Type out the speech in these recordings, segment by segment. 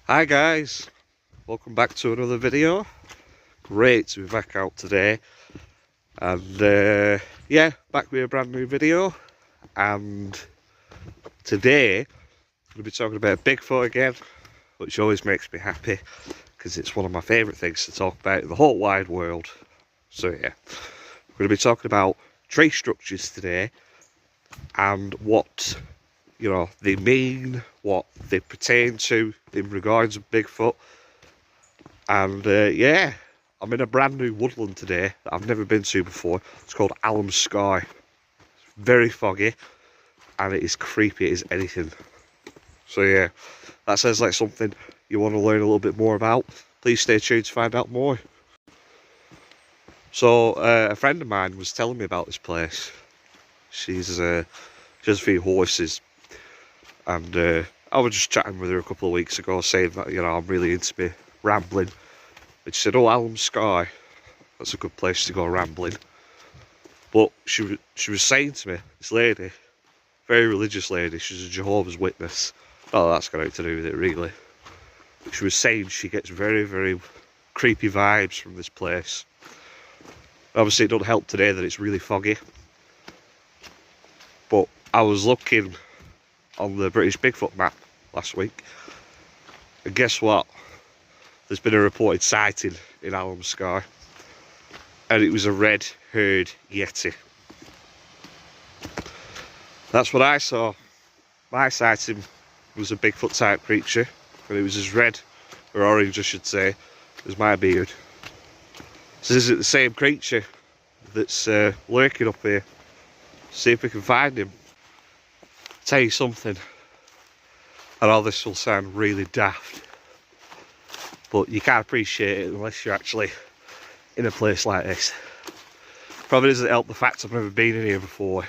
Hi guys, welcome back to another video. Great to be back out today, and yeah, back with a brand new video. And today I'm going to be talking about Bigfoot again, which always makes me happy because it's one of my favourite things to talk about in the whole wide world. So yeah, we're going to be talking about tree structures today and what they mean, what they pertain to in regards to Bigfoot. And yeah, I'm in a brand new woodland today that I've never been to before. It's called Alum Sky. It's very foggy and it is creepy as anything. So yeah, that sounds like something you want to learn a little bit more about. Please stay tuned to find out more. So a friend of mine was telling me about this place. She has a few horses, and I was just chatting with her a couple of weeks ago, saying that I'm really into me rambling. And she said, "Oh, Alum Sky, that's a good place to go rambling." But she was saying to me, this lady, very religious lady, she's a Jehovah's Witness. Oh, that's got nothing to do with it really. But she was saying she gets very, very creepy vibes from this place. Obviously it doesn't help today that it's really foggy. But I was looking on the British Bigfoot map last week, and guess what? There's been a reported sighting in Alum Sky, and it was a red-haired yeti. That's what I saw. My sighting was a Bigfoot type creature, and it was as red, or orange I should say, as my beard. So is it the same creature that's lurking up here? See if we can find him. Tell you something, I know this will sound really daft, but you can't appreciate it unless you're actually in a place like this. Probably doesn't help the fact I've never been in here before,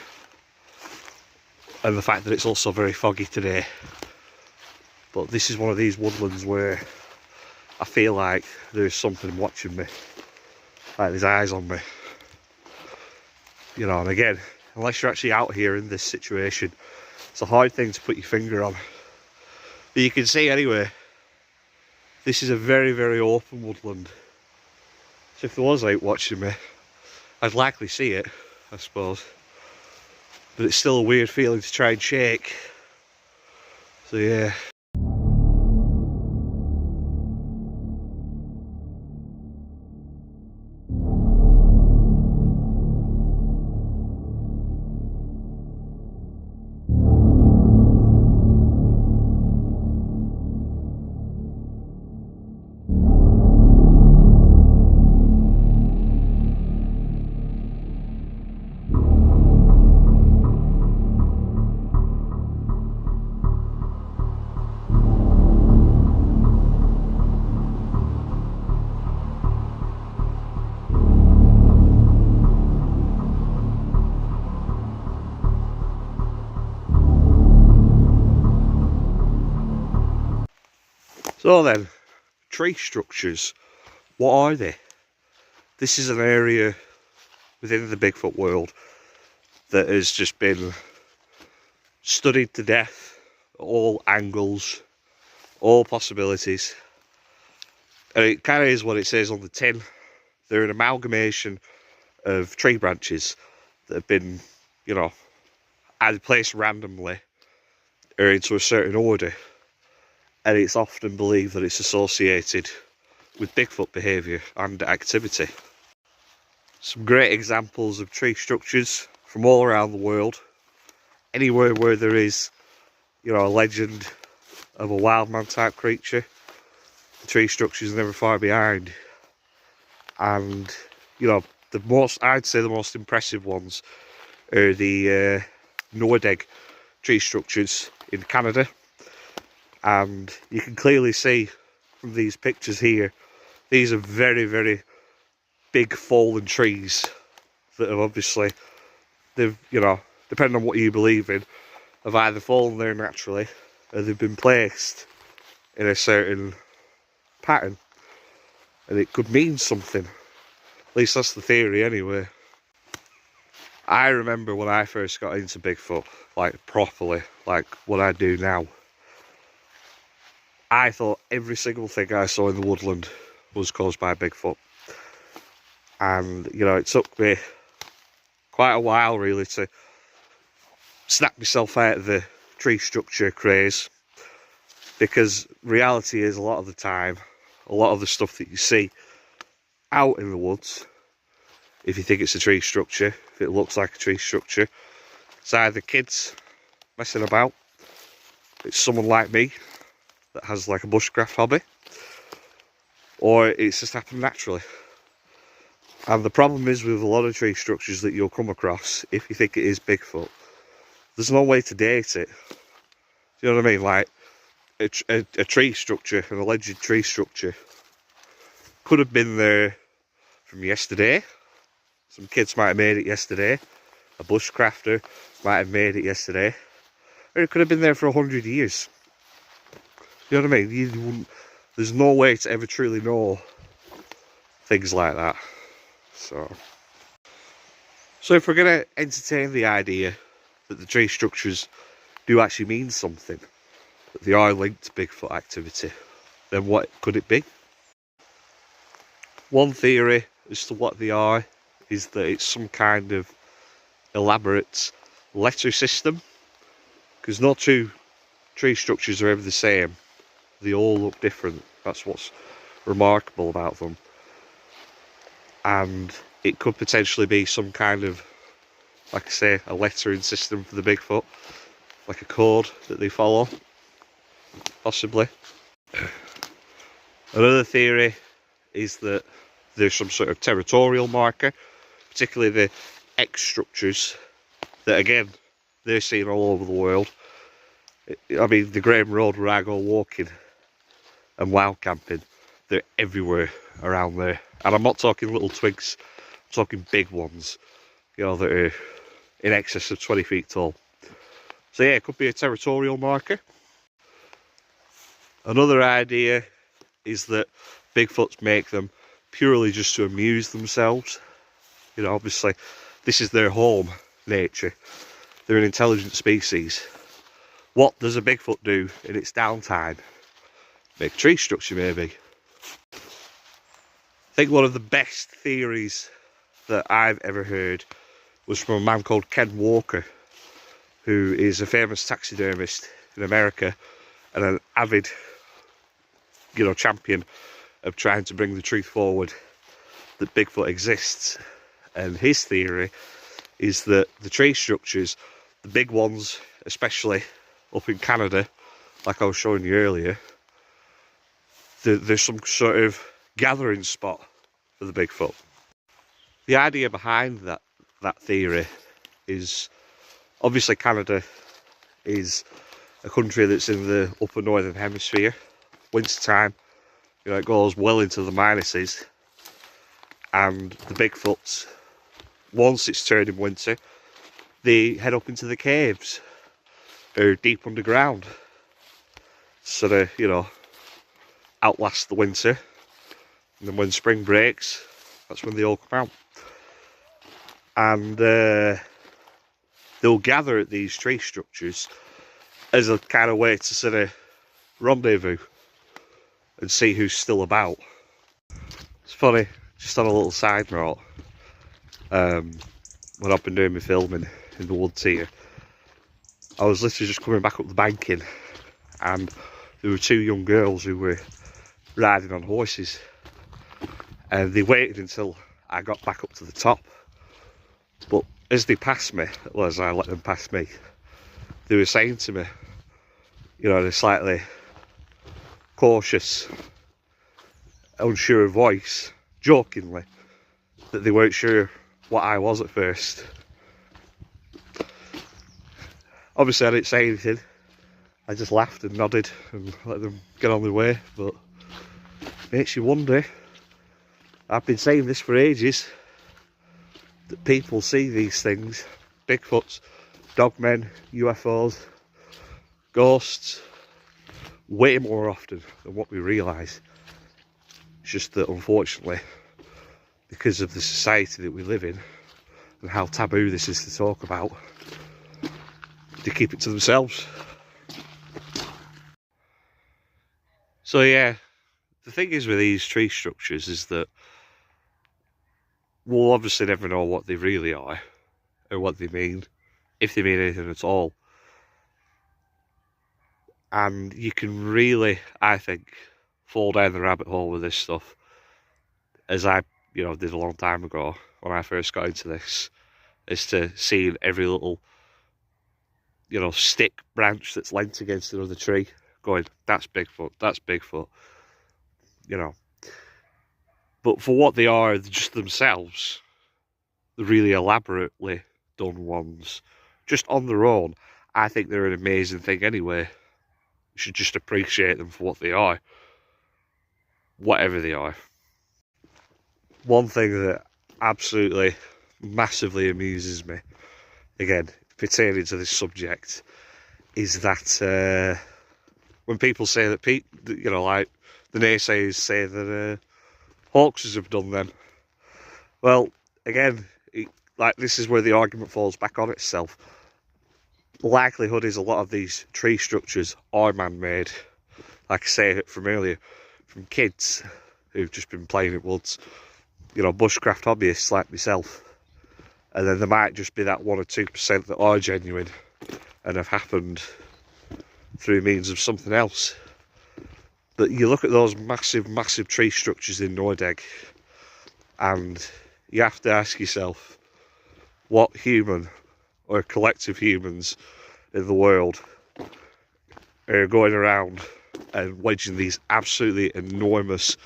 and the fact that it's also very foggy today. But this is one of these woodlands where I feel like there's something watching me, like there's eyes on me. And again, unless you're actually out here in this situation, it's a hard thing to put your finger on. But you can see anyway, this is a very, very open woodland. So if there was out watching me, I'd likely see it, I suppose. But it's still a weird feeling to try and shake. So yeah. So then, tree structures, what are they? This is an area within the Bigfoot world that has just been studied to death, all angles, all possibilities. And it kind of is what it says on the tin. They're an amalgamation of tree branches that have been, either placed randomly or into a certain order. And it's often believed that it's associated with Bigfoot behaviour and activity. Some great examples of tree structures from all around the world. Anywhere where there is, a legend of a wild man type creature, the tree structures are never far behind. And, I'd say the most impressive ones are the Nordic tree structures in Canada. And you can clearly see from these pictures here, these are very, very big fallen trees that have obviously, depending on what you believe in, have either fallen there naturally or they've been placed in a certain pattern. And it could mean something. At least that's the theory anyway. I remember when I first got into Bigfoot, like properly, like what I do now. I thought every single thing I saw in the woodland was caused by Bigfoot. And, you know, it took me quite a while really to snap myself out of the tree structure craze, because reality is a lot of the time, a lot of the stuff that you see out in the woods, if you think it's a tree structure, if it looks like a tree structure, it's either kids messing about, it's someone like me that has like a bushcraft hobby, or it's just happened naturally. And the problem is with a lot of tree structures that you'll come across, if you think it is Bigfoot, there's no way to date it. Do you know what I mean? Like a tree structure, an alleged tree structure, could have been there from yesterday. Some kids might have made it yesterday. A bushcrafter might have made it yesterday. Or it could have been there for 100 years. You know what I mean? There's no way to ever truly know things like that. So if we're going to entertain the idea that the tree structures do actually mean something, that they are linked to Bigfoot activity, then what could it be? One theory as to what they are is that it's some kind of elaborate letter system, because no two tree structures are ever the same. They all look different. That's what's remarkable about them. And it could potentially be some kind of, like I say, a lettering system for the Bigfoot, like a code that they follow, possibly. Another theory is that there's some sort of territorial marker, particularly the X structures, that again, they're seen all over the world. I mean, the Graham Road where I go walking and wild camping, they're everywhere around there. And I'm not talking little twigs, I'm talking big ones, you know, that are in excess of 20 feet tall. So yeah, it could be a territorial marker. Another idea is that Bigfoots make them purely just to amuse themselves. You know, obviously, this is their home nature. They're an intelligent species. What does a Bigfoot do in its downtime? Make a tree structure, maybe. I think one of the best theories that I've ever heard was from a man called Ken Walker, who is a famous taxidermist in America and an avid, you know, champion of trying to bring the truth forward that Bigfoot exists. And his theory is that the tree structures, the big ones, especially up in Canada, like I was showing you earlier, there's some sort of gathering spot for the Bigfoot. The idea behind that theory is, obviously Canada is a country that's in the upper northern hemisphere. Winter time, you know, it goes well into the minuses, and the Bigfoots, once it's turned in winter, they head up into the caves or deep underground, so they, you know, outlast the winter. And then when spring breaks, that's when they all come out. And they'll gather at these tree structures as a kind of way to sort of rendezvous and see who's still about. It's funny, just on a little side note, when I've been doing my filming in the woods here, I was literally just coming back up the banking, and there were two young girls who were riding on horses, and they waited until I got back up to the top. But as they passed me, well, as I let them pass me, they were saying to me, you know, in a slightly cautious, unsure voice, jokingly, that they weren't sure what I was at first. Obviously I didn't say anything, I just laughed and nodded and let them get on their way, but it makes you wonder. I've been saying this for ages, that people see these things, Bigfoots, dogmen, UFOs, ghosts, way more often than what we realise. It's just that unfortunately, because of the society that we live in and how taboo this is to talk about, they keep it to themselves. So yeah, the thing is with these tree structures is that we'll obviously never know what they really are or what they mean, if they mean anything at all. And you can really, I think, fall down the rabbit hole with this stuff, as I, did a long time ago when I first got into this, as to seeing every little, stick branch that's leant against another tree, going, that's Bigfoot, that's Bigfoot, But for what they are, just themselves, the really elaborately done ones, just on their own, I think they're an amazing thing anyway. You should just appreciate them for what they are, whatever they are. One thing that absolutely massively amuses me, again, pertaining to this subject, is that when people say that, like the naysayers say that hoaxes have done them. Well, again, this is where the argument falls back on itself. The likelihood is a lot of these tree structures are man-made. Like I say from earlier, from kids who've just been playing in woods, bushcraft hobbyists like myself. And then there might just be that 1 or 2% that are genuine and have happened through means of something else. But you look at those massive, massive tree structures in Nordegg, and you have to ask yourself, what human or collective humans in the world are going around and wedging these absolutely enormous,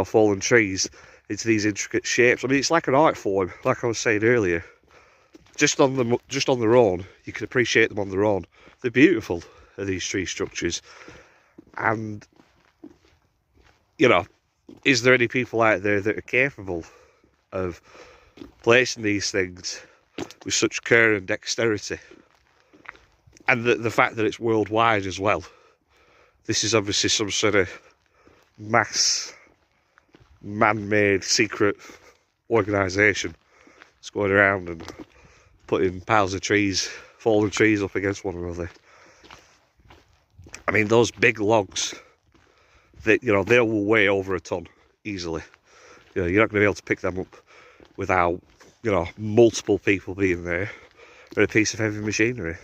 fallen trees into these intricate shapes? I mean, it's like an art form, like I was saying earlier. Just on their own, you can appreciate them on their own. They're beautiful, these tree structures. And, is there any people out there that are capable of placing these things with such care and dexterity? And the fact that it's worldwide as well. This is obviously some sort of mass, man-made, secret organisation that's going around and putting piles of trees, fallen trees up against one another. I mean, those big logs, they will weigh over a ton easily. You're not going to be able to pick them up without, multiple people being there, or a piece of heavy machinery.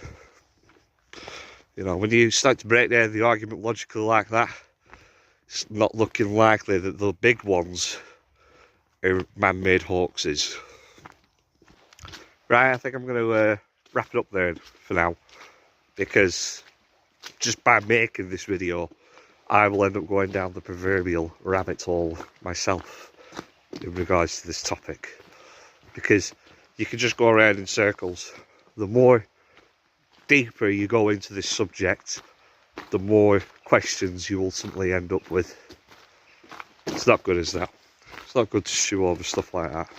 When you start to break down the argument logically like that, it's not looking likely that the big ones are man-made hoaxes. Right, I think I'm going to wrap it up there for now, because just by making this video, I will end up going down the proverbial rabbit hole myself in regards to this topic, because you can just go around in circles. The more deeper you go into this subject, the more questions you ultimately end up with. It's not good, is that? It's not good to chew over stuff like that.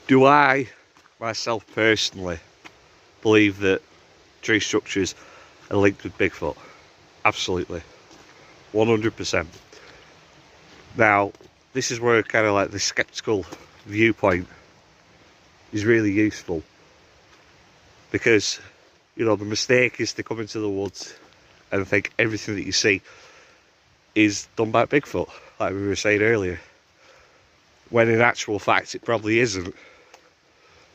Do I, myself personally, believe that tree structures are linked with Bigfoot? Absolutely. 100%. Now, this is where kind of like the skeptical viewpoint is really useful, because the mistake is to come into the woods and think everything that you see is done by Bigfoot, like we were saying earlier, when in actual fact it probably isn't.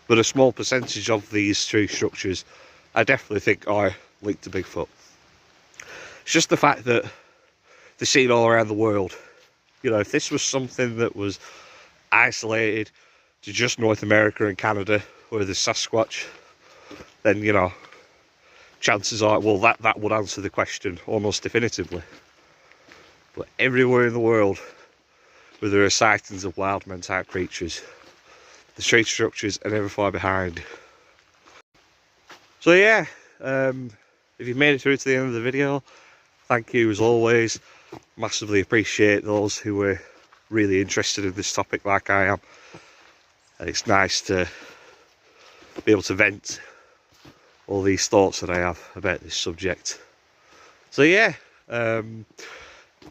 But a small percentage of these tree structures I definitely think are linked to Bigfoot. It's just the fact that they're seen all around the world. If this was something that was isolated to just North America and Canada, where there's Sasquatch, then, chances are, well, that would answer the question almost definitively. But everywhere in the world where there are sightings of wild men type creatures, the tree structures are never far behind. So yeah, if you've made it through to the end of the video, thank you as always. Massively appreciate those who are really interested in this topic like I am. And it's nice to be able to vent all these thoughts that I have about this subject. So yeah,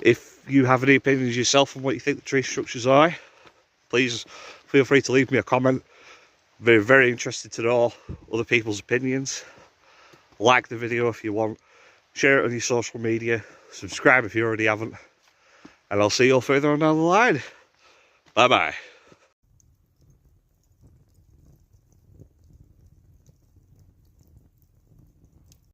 if you have any opinions yourself on what you think the tree structures are, please feel free to leave me a comment. Very, very interested to know other people's opinions. Like the video if you want, share it on your social media, subscribe if you already haven't, and I'll see you all further on down the line. Bye bye.